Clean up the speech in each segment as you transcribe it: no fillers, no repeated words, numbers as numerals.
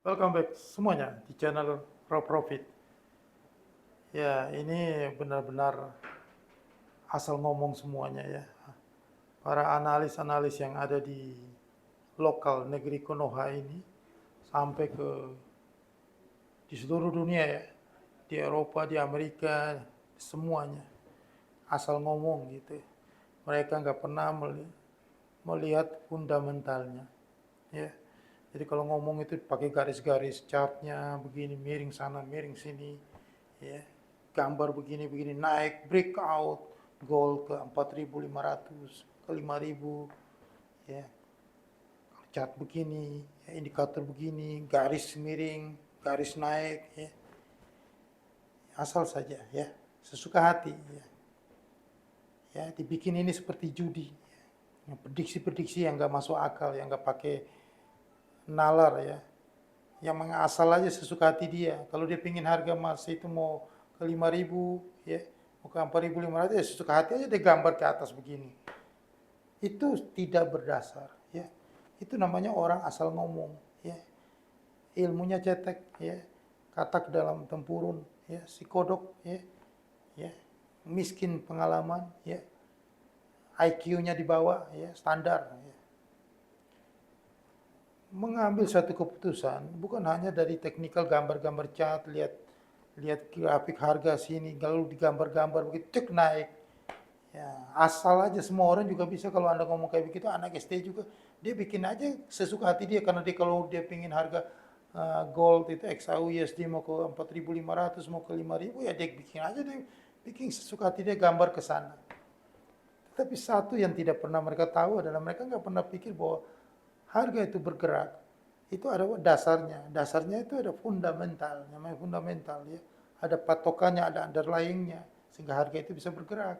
Welcome back semuanya di channel Raw Profit. Ya, ini benar-benar asal ngomong semuanya ya. Para analis-analis yang ada di lokal negeri Konoha ini sampai ke di seluruh dunia ya. Di Eropa, di Amerika, semuanya asal ngomong gitu. Mereka nggak pernah melihat fundamentalnya ya. Jadi kalau ngomong itu pakai garis-garis chartnya begini miring sana miring sini ya, gambar begini-begini naik breakout gold ke 4.500 ke 5.000 ya, chart begini ya, indikator begini garis miring garis naik ya, asal saja ya, sesuka hati ya, ya dibikin ini seperti judi ya. Prediksi-prediksi yang nggak masuk akal yang nggak pakai nalar ya, yang mengasal aja sesuka hati dia. Kalau dia pingin harga emas itu mau ke 5.000 ya, mau ke 4.500 ya sesuka hati aja dia gambar ke atas begini. Itu tidak berdasar ya. Itu namanya orang asal ngomong ya. Ilmunya cetek ya. Katak dalam tempurun ya, si kodok ya. Ya. Miskin pengalaman ya. IQ-nya di bawah ya, standar ya. Mengambil satu keputusan bukan hanya dari teknikal gambar-gambar chart, lihat grafik harga sini lalu digambar-gambar begitu cek naik ya, asal aja. Semua orang juga bisa. Kalau anda ngomong kayak begitu anak SD juga dia bikin aja sesuka hati dia, karena dia kalau dia pingin harga gold itu XAU USD mau ke 4.500 mau ke 5.000 ya dia bikin aja, dia bikin sesuka hati dia gambar ke sana. Tapi satu yang tidak pernah mereka tahu adalah mereka nggak pernah pikir bahwa harga itu bergerak. Itu ada dasarnya. Dasarnya itu ada fundamental, namanya fundamental ya. Ada patokannya, ada underlyingnya, sehingga harga itu bisa bergerak.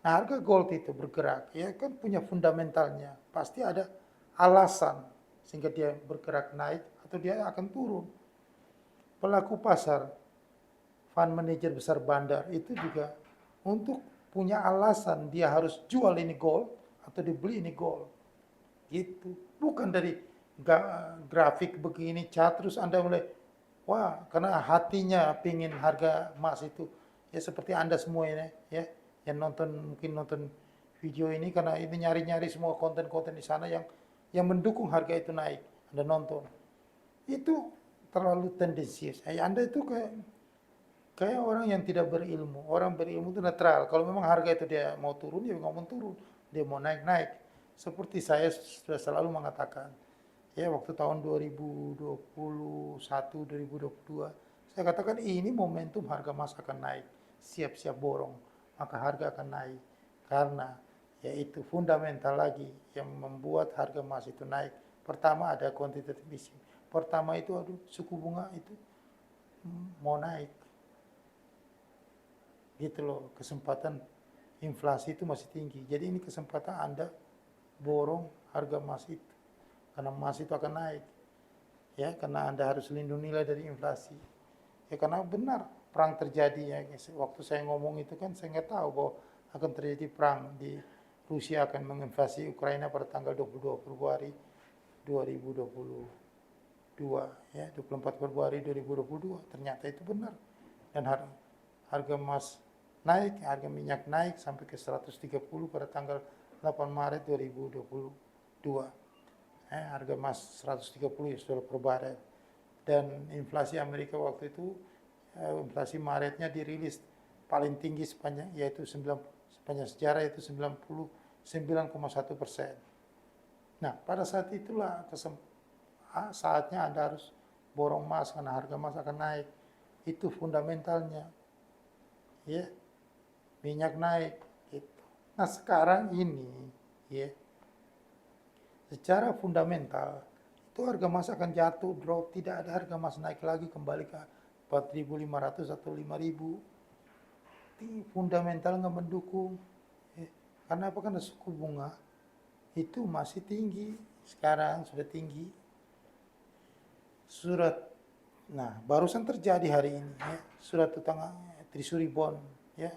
Nah, harga gold itu bergerak ya kan punya fundamentalnya. Pasti ada alasan sehingga dia bergerak naik atau dia akan turun. Pelaku pasar, fund manager besar bandar itu juga untuk punya alasan dia harus jual ini gold atau dibeli ini gold. Gitu. Bukan dari grafik begini cat terus Anda mulai wah karena hatinya pingin harga emas itu ya, seperti Anda semua ini ya yang nonton mungkin nonton video ini karena ini nyari-nyari semua konten-konten di sana yang mendukung harga itu naik. Anda nonton. Itu terlalu tendensius. Anda itu kayak orang yang tidak berilmu. Orang berilmu itu netral. Kalau memang harga itu dia mau turun, ya ngomong turun. Dia mau naik, naik. Seperti saya sudah selalu mengatakan, ya waktu tahun 2021, 2022, saya katakan ini momentum harga emas akan naik. Siap-siap borong, maka harga akan naik. Karena yaitu fundamental lagi yang membuat harga emas itu naik. Pertama ada quantitative easing. Pertama itu aduh suku bunga itu mau naik gitu loh, kesempatan inflasi itu masih tinggi. Jadi ini kesempatan Anda borong harga emas itu, karena emas itu akan naik ya, karena Anda harus lindungi nilai dari inflasi ya, karena benar perang terjadi ya. Waktu saya ngomong itu kan saya nggak tahu bahwa akan terjadi perang di Rusia akan menginvasi Ukraina pada tanggal 22 Februari 2022 ya, 24 Februari 2022. Ternyata itu benar. Dan harga emas naik, harga minyak naik sampai ke 130 pada tanggal 8 Maret 2022. Harga emas 130 US dollar per barel. Dan inflasi Amerika waktu itu, inflasi Maretnya dirilis paling tinggi sepanjang, yaitu sepanjang sejarah, yaitu 99,1%. Nah, pada saat itulah saatnya Anda harus borong emas karena harga emas akan naik. Itu fundamentalnya. Ya, minyak naik gitu. Nah, sekarang ini ya secara fundamental itu harga emas akan jatuh, drop, tidak ada harga emas naik lagi kembali ke 4.500 atau 5.000. Fundamental nggak mendukung. Ya. Karena apa? Karena suku bunga itu masih tinggi, sekarang sudah tinggi. Nah barusan terjadi hari ini ya, surat utang Treasury bond ya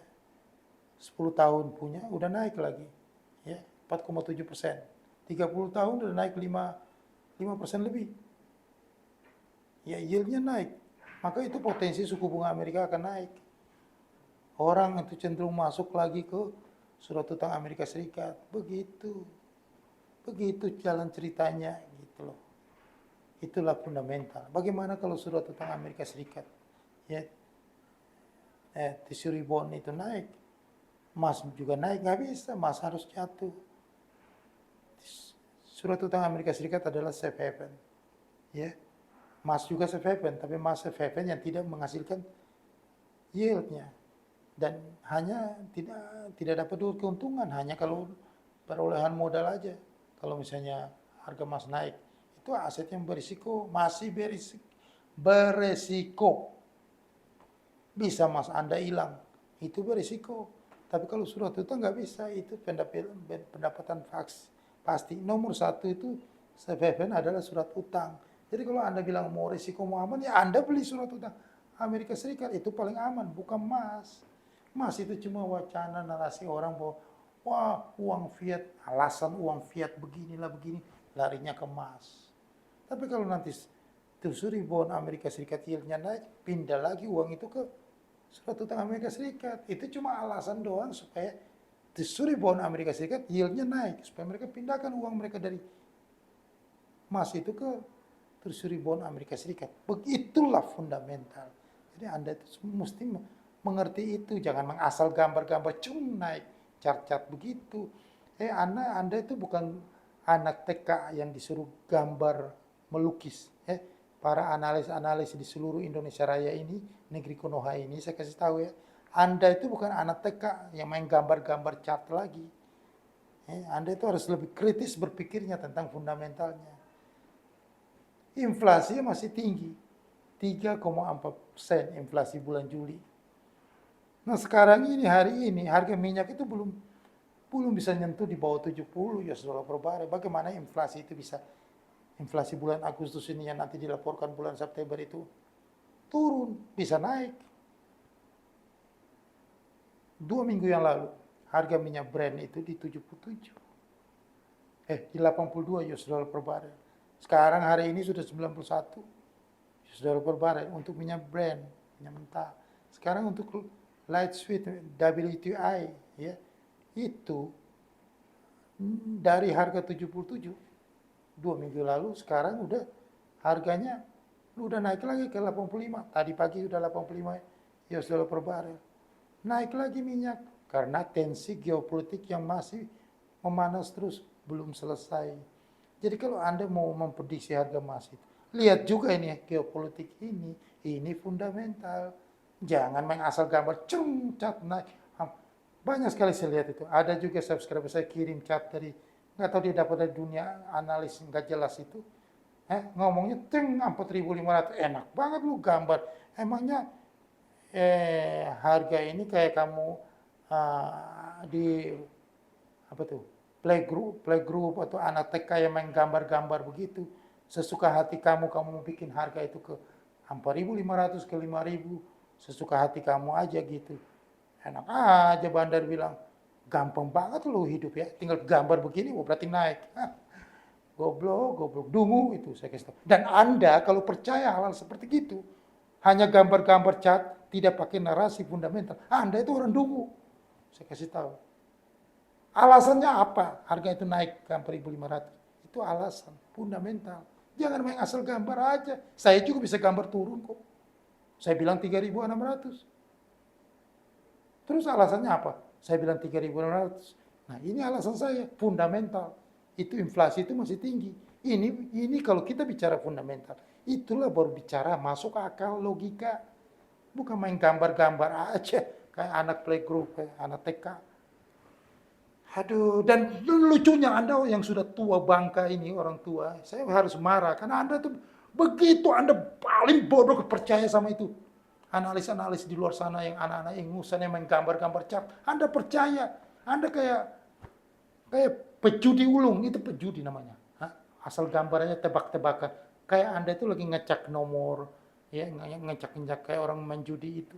10 tahun punya udah naik lagi ya 4,7%. 30 tahun udah naik 5% lebih. ya yieldnya naik. Maka itu potensi suku bunga Amerika akan naik. Orang itu cenderung masuk lagi ke surat utang Amerika Serikat. Begitu. Begitu jalan ceritanya gitu loh. Itulah fundamental. Bagaimana kalau surat utang Amerika Serikat? Ya, Treasury bond itu naik. Emas juga naik. Nggak bisa, emas harus jatuh. Surat utang Amerika Serikat adalah safe haven. Ya, emas juga safe haven, tapi emas safe haven yang tidak menghasilkan yieldnya. Dan hanya tidak dapat keuntungan, hanya kalau perolehan modal aja. Kalau misalnya harga emas naik, itu aset yang berisiko, masih beresiko. Bisa emas Anda hilang, itu berisiko. Tapi kalau surat utang nggak bisa, itu pendapatan pasti. Nomor satu itu safe haven adalah surat utang. Jadi kalau Anda bilang mau risiko mau aman, ya Anda beli surat utang Amerika Serikat, itu paling aman, bukan emas. Emas itu cuma wacana narasi orang bahwa wah uang fiat, alasan uang fiat beginilah begini, larinya ke emas. Tapi kalau nanti Treasury bond Amerika Serikat yieldnya naik, pindah lagi uang itu ke surat utang Amerika Serikat. Itu cuma alasan doang supaya Treasury bond Amerika Serikat yieldnya naik, supaya mereka pindahkan uang mereka dari emas itu ke Treasury bond Amerika Serikat. Begitulah fundamental. Jadi Anda itu mesti mengerti itu, jangan mengasal gambar-gambar naik cat-cat begitu. Anda itu bukan anak TK yang disuruh gambar melukis. Para analis-analis di seluruh Indonesia Raya ini, negeri Konoha ini, saya kasih tahu ya, Anda itu bukan anak TK yang main gambar-gambar cat lagi. Anda itu harus lebih kritis berpikirnya tentang fundamentalnya. Inflasi masih tinggi, 3,4% inflasi bulan Juli. Nah sekarang ini, hari ini, harga minyak itu belum bisa nyentuh di bawah 70 US dollar per barel. Bagaimana inflasi itu bisa, inflasi bulan Agustus ini yang nanti dilaporkan bulan September itu turun, bisa naik. 2 minggu yang lalu, harga minyak Brent itu di 77. Di 82 US dollar per barel. Sekarang hari ini sudah 91 US dollar per barel untuk minyak Brent, minyak mentah. Sekarang untuk light sweet WTI ya, itu dari harga 77 2 minggu lalu, sekarang udah harganya udah naik lagi ke 85. Tadi pagi udah 85 US dollar per barel. Naik lagi minyak karena tensi geopolitik yang masih memanas terus, belum selesai. Jadi kalau Anda mau memprediksi harga emas itu, lihat juga ini geopolitik ini fundamental. Jangan main asal gambar, cat naik. Banyak sekali saya lihat itu. Ada juga subscriber saya kirim cat dari, nggak tahu dia dapat dari dunia analis nggak jelas itu. Ngomongnya 4.500, enak banget lu gambar. Emangnya harga ini kayak kamu di apa tuh playgroup atau anak TK yang main gambar-gambar begitu. Sesuka hati kamu mau bikin harga itu ke 4.500 ke 5.000. Sesuka hati kamu aja gitu. Enak aja bandar bilang, gampang banget lo hidup ya, tinggal gambar begini, berarti naik. Goblok, dungu itu saya kasih tahu. Dan Anda kalau percaya hal seperti itu, hanya gambar-gambar cat, tidak pakai narasi fundamental, Anda itu orang dungu. Saya kasih tahu. Alasannya apa? Harga itu naik ke 4.500. Itu alasan fundamental. Jangan main asal gambar aja. Saya juga bisa gambar turun kok. Saya bilang 3.600. Terus alasannya apa? Saya bilang 3.600. Nah ini alasan saya, fundamental. Itu inflasi itu masih tinggi. Ini kalau kita bicara fundamental, itulah baru bicara masuk akal, logika. Bukan main gambar-gambar aja, kayak anak playgroup, kayak anak TK. Aduh, dan lucunya Anda yang sudah tua bangka ini, orang tua, saya harus marah. Karena Anda tuh, begitu Anda paling bodoh percaya sama itu. Analis-analis di luar sana yang anak-anak ingusan yang main gambar-gambar cat, Anda percaya. Anda kayak pejudi ulung, itu pejudi namanya. Asal gambarnya tebak-tebakan. Kayak Anda itu lagi ngecek nomor, ya ngecek-ngecek kayak orang main judi itu.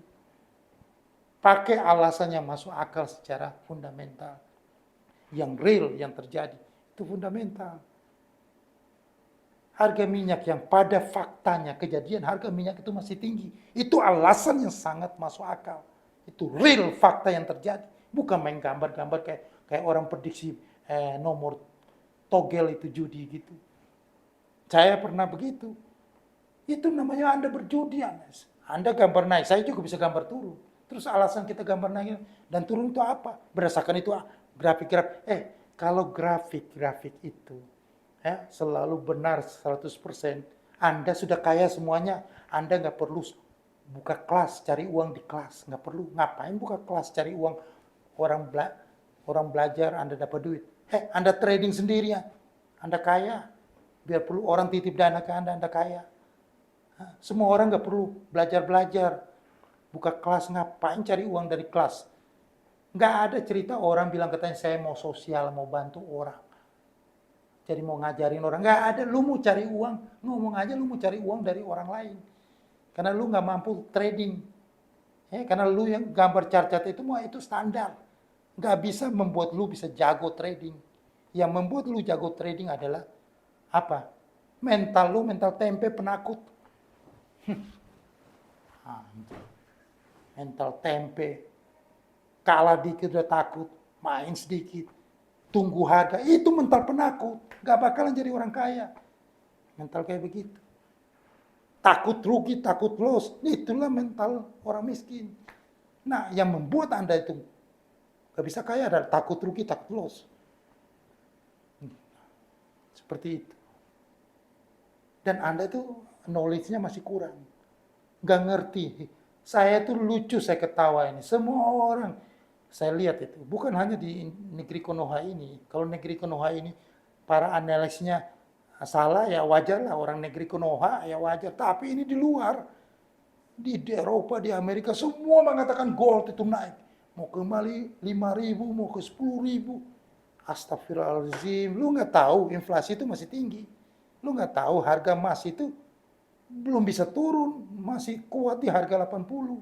Pakai alasan yang masuk akal secara fundamental. Yang real, yang terjadi. Itu fundamental. Harga minyak yang pada faktanya kejadian harga minyak itu masih tinggi. Itu alasan yang sangat masuk akal. Itu real fakta yang terjadi. Bukan main gambar-gambar kayak orang prediksi nomor togel itu judi gitu. Saya pernah begitu. Itu namanya Anda berjudi, Anas. Anda gambar naik, saya juga bisa gambar turun. Terus alasan kita gambar naik dan turun itu apa? Berdasarkan itu grafik-grafik. Kalau grafik-grafik itu selalu benar 100%, Anda sudah kaya semuanya. Anda nggak perlu buka kelas, cari uang di kelas. Nggak perlu. Ngapain buka kelas, cari uang? Orang belajar, Anda dapat duit. Anda trading sendiri ya. Anda kaya. Biar perlu orang titip dana ke Anda kaya. Semua orang nggak perlu belajar-belajar. Buka kelas, ngapain cari uang dari kelas? Nggak ada cerita orang bilang katanya saya mau sosial, mau bantu orang. Jadi mau ngajarin orang. Nggak ada, lu mau cari uang. Ngomong aja lu mau cari uang dari orang lain. Karena lu nggak mampu trading. Karena lu yang gambar cat-cat itu standar. Nggak bisa membuat lu bisa jago trading. Yang membuat lu jago trading adalah apa? Mental lu, mental tempe penakut. Mental tempe. Kalah dikit udah takut. Main sedikit. Tunggu harga. Itu mental penakut. Gak bakalan jadi orang kaya. Mental kayak begitu. Takut rugi, takut loss. Itulah mental orang miskin. Nah, yang membuat Anda itu gak bisa kaya adalah takut rugi, takut loss. Seperti itu. Dan Anda itu knowledge-nya masih kurang. Gak ngerti. Saya tuh lucu, saya ketawa ini. Semua orang, saya lihat itu. Bukan hanya di negeri Konoha ini. Kalau negeri Konoha ini, para analisnya salah, ya wajar lah. Orang negeri Konoha, ya wajar. Tapi ini di luar. Di Eropa, di Amerika, semua mengatakan gold itu naik. Mau kembali 5.000, mau ke 10.000. Astagfirullahaladzim. Lu nggak tahu inflasi itu masih tinggi. Lu nggak tahu harga emas itu belum bisa turun, masih kuat di harga 80.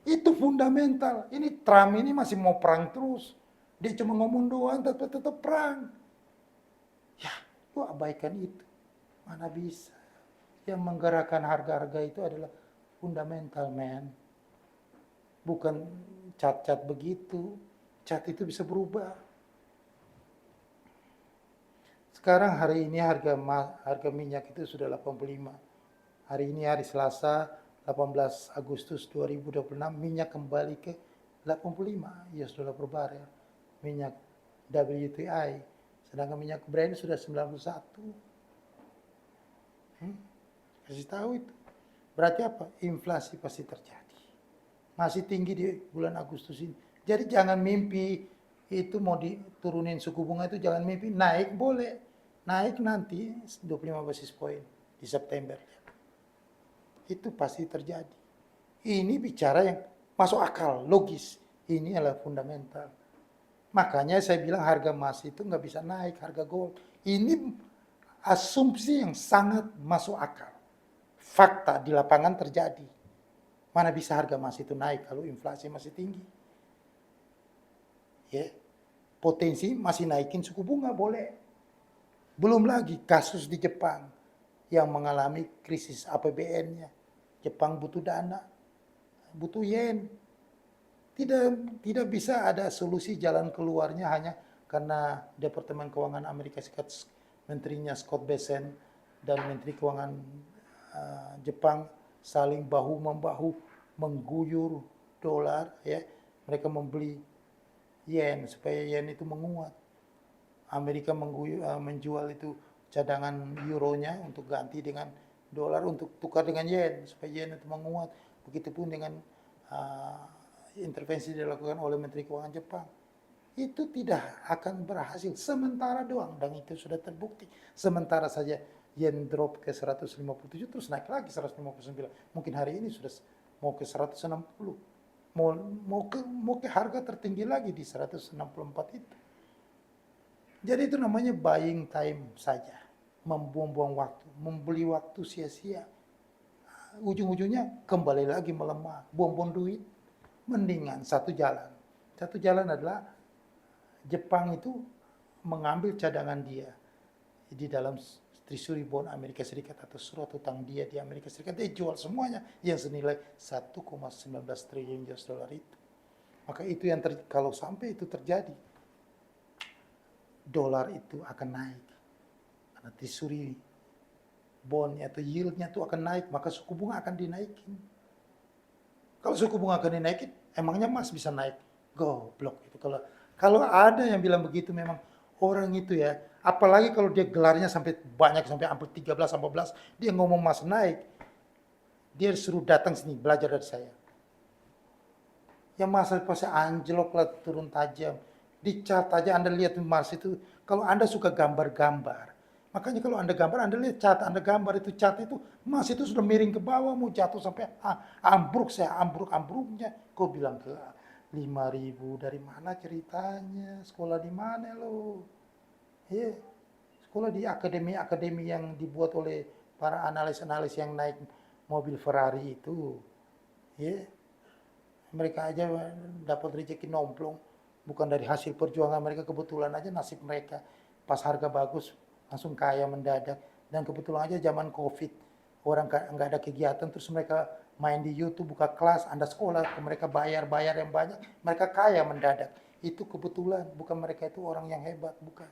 Itu fundamental. Ini Trump ini masih mau perang terus. Dia cuma ngomong doang, tetap perang. Ya, lu abaikan itu. Mana bisa. Yang menggerakkan harga-harga itu adalah fundamental, man. Bukan cat-cat begitu. Cat itu bisa berubah. Sekarang hari ini harga minyak itu sudah 85. Hari ini hari Selasa 18 Agustus 2026 minyak kembali ke 85 US dollar per barel. Minyak WTI. Sedangkan minyak Brent sudah 91. Kasih tahu itu. Berarti apa? Inflasi pasti terjadi. Masih tinggi di bulan Agustus ini. Jadi jangan mimpi itu mau diturunin suku bunga itu, jangan mimpi. Naik boleh. Naik nanti 25 basis point di September. Itu pasti terjadi. Ini bicara yang masuk akal, logis. Ini adalah fundamental. Makanya saya bilang harga emas itu nggak bisa naik, harga gold. Ini asumsi yang sangat masuk akal. Fakta di lapangan terjadi. Mana bisa harga emas itu naik kalau inflasi masih tinggi? Ya, potensi masih naikin suku bunga boleh. Belum lagi kasus di Jepang yang mengalami krisis APBN-nya. Jepang butuh dana, butuh yen. Tidak bisa ada solusi jalan keluarnya hanya karena Departemen Keuangan Amerika Serikat, menterinya Scott Bessent dan Menteri Keuangan Jepang saling bahu-membahu mengguyur dolar, ya. Mereka membeli yen supaya yen itu menguat. Amerika menjual itu cadangan euronya untuk ganti dengan dolar untuk tukar dengan yen supaya yen itu menguat. Begitupun dengan intervensi dilakukan oleh Menteri Keuangan Jepang. Itu tidak akan berhasil sementara doang dan itu sudah terbukti. Sementara saja yen drop ke 157 terus naik lagi 159. Mungkin hari ini sudah mau ke 160. Mau ke harga tertinggi lagi di 164 itu. Jadi itu namanya buying time saja. Membuang-buang waktu. Membeli waktu sia-sia. Ujung-ujungnya kembali lagi melemah. Buang-buang duit. Mendingan satu jalan. Satu jalan adalah Jepang itu mengambil cadangan dia di dalam Treasury bond Amerika Serikat atau surat utang dia di Amerika Serikat, dia jual semuanya yang senilai 1,19 triliun US dollar itu. Maka itu yang kalau sampai itu terjadi, dolar itu akan naik. Karena Treasury bondnya atau yieldnya itu akan naik, maka suku bunga akan dinaikin. Kalau suku bunga akan dinaikin, emangnya emas bisa naik? Goblok itu. Kalau ada yang bilang begitu, memang orang itu ya, apalagi kalau dia gelarnya sampai banyak, sampai hampir 13-14, dia ngomong emas naik, dia suruh datang sini, belajar dari saya. Yang masa pasti anjlok lah, turun tajam. Di chart aja Anda lihat emas itu, kalau Anda suka gambar-gambar, makanya kalau Anda gambar, Anda lihat chart, Anda gambar itu chart itu, emas itu sudah miring ke bawah, mau jatuh sampai ambruk, saya ambruk-ambruknya. Kau bilang ke 5.000, dari mana ceritanya? Sekolah di mana lo? Ya, sekolah di akademi-akademi yang dibuat oleh para analis-analis yang naik mobil Ferrari itu. Ya, mereka aja dapat rezeki nomplong, bukan dari hasil perjuangan mereka, kebetulan aja nasib mereka pas harga bagus langsung kaya mendadak. Dan kebetulan aja zaman COVID orang nggak ada kegiatan, terus mereka main di YouTube, buka kelas, Anda sekolah, mereka bayar yang banyak, mereka kaya mendadak. Itu kebetulan, bukan mereka itu orang yang hebat, bukan.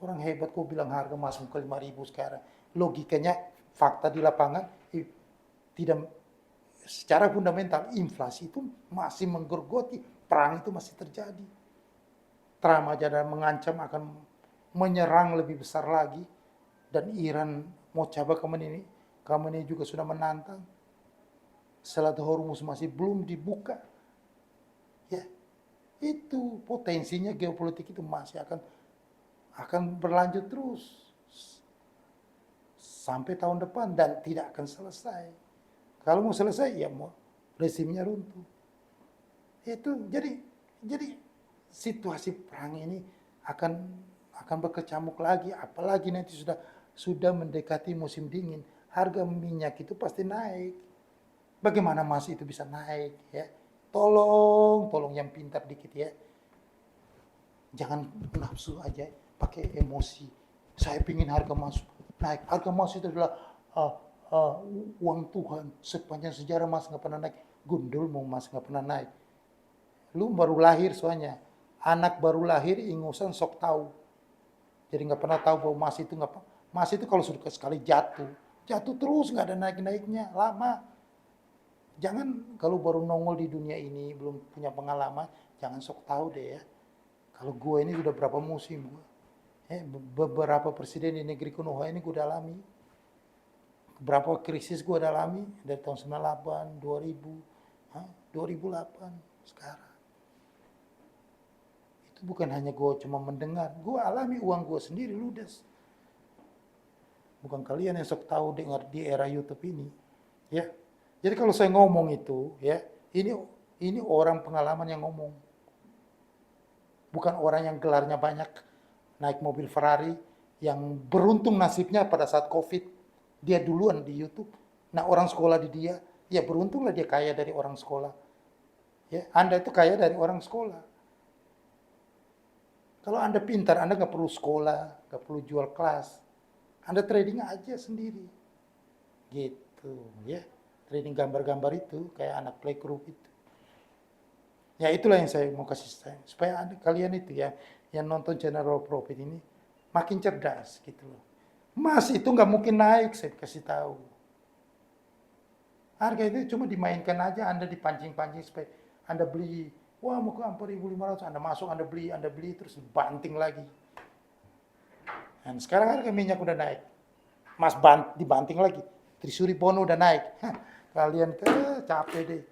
Orang hebat kok bilang harga masuk ke 5.000 sekarang. Logikanya fakta di lapangan tidak. Secara fundamental, inflasi itu masih menggerogoti, perang itu masih terjadi. Trump aja mengancam akan menyerang lebih besar lagi, dan Iran mau coba Khamenei juga sudah menantang. Selat Hormuz masih belum dibuka. Ya, itu potensinya geopolitik itu masih akan berlanjut terus sampai tahun depan dan tidak akan selesai. Kalau mau selesai, ya mau rezimnya runtuh. Itu jadi situasi perang ini akan berkecamuk lagi, apalagi nanti sudah mendekati musim dingin, harga minyak itu pasti naik. Bagaimana emas itu bisa naik ya? Tolong yang pintar dikit ya. Jangan nafsu aja, pakai emosi. Saya pingin harga emas naik. Harga emas itu adalah uang Tuhan. Sepanjang sejarah emas nggak pernah naik. Gundul mau emas nggak pernah naik. Lu baru lahir soalnya. Anak baru lahir ingusan sok tahu. Jadi nggak pernah tahu bahwa emas itu kalau sudah sekali jatuh terus, nggak ada naik-naiknya, lama. Jangan kalau baru nongol di dunia ini belum punya pengalaman, jangan sok tahu deh ya. Kalau gue ini sudah berapa musim gue. Beberapa presiden di negeri Konoha ini gue udah alami. Berapa krisis gue udah alami dari tahun 98, 2000, 2008 sekarang. Itu bukan hanya gue cuma mendengar, gue alami uang gue sendiri ludes. Bukan kalian yang sok tahu dengar di era YouTube ini, ya. Jadi kalau saya ngomong itu, ya, ini orang pengalaman yang ngomong, bukan orang yang gelarnya banyak, naik mobil Ferrari, yang beruntung nasibnya pada saat COVID. Dia duluan di YouTube. Nah orang sekolah di dia, ya beruntunglah dia kaya dari orang sekolah. Ya, Anda itu kaya dari orang sekolah. Kalau Anda pintar, Anda nggak perlu sekolah, nggak perlu jual kelas. Anda trading aja sendiri. Gitu, ya. Trading gambar-gambar itu, kayak anak playgroup itu. Ya itulah yang saya mau kasih tahu. Supaya kalian itu ya, yang nonton channel Raw Profit ini, makin cerdas gitu loh. Emas itu nggak mungkin naik, saya kasih tahu. Harga itu cuma dimainkan aja, Anda dipancing-pancing supaya Anda beli. Wah mau ke 4.500, Anda masuk, Anda beli, terus banting lagi. Dan sekarang harga minyak udah naik. Mas dibanting lagi. Treasury bond udah naik. Kalian capek deh.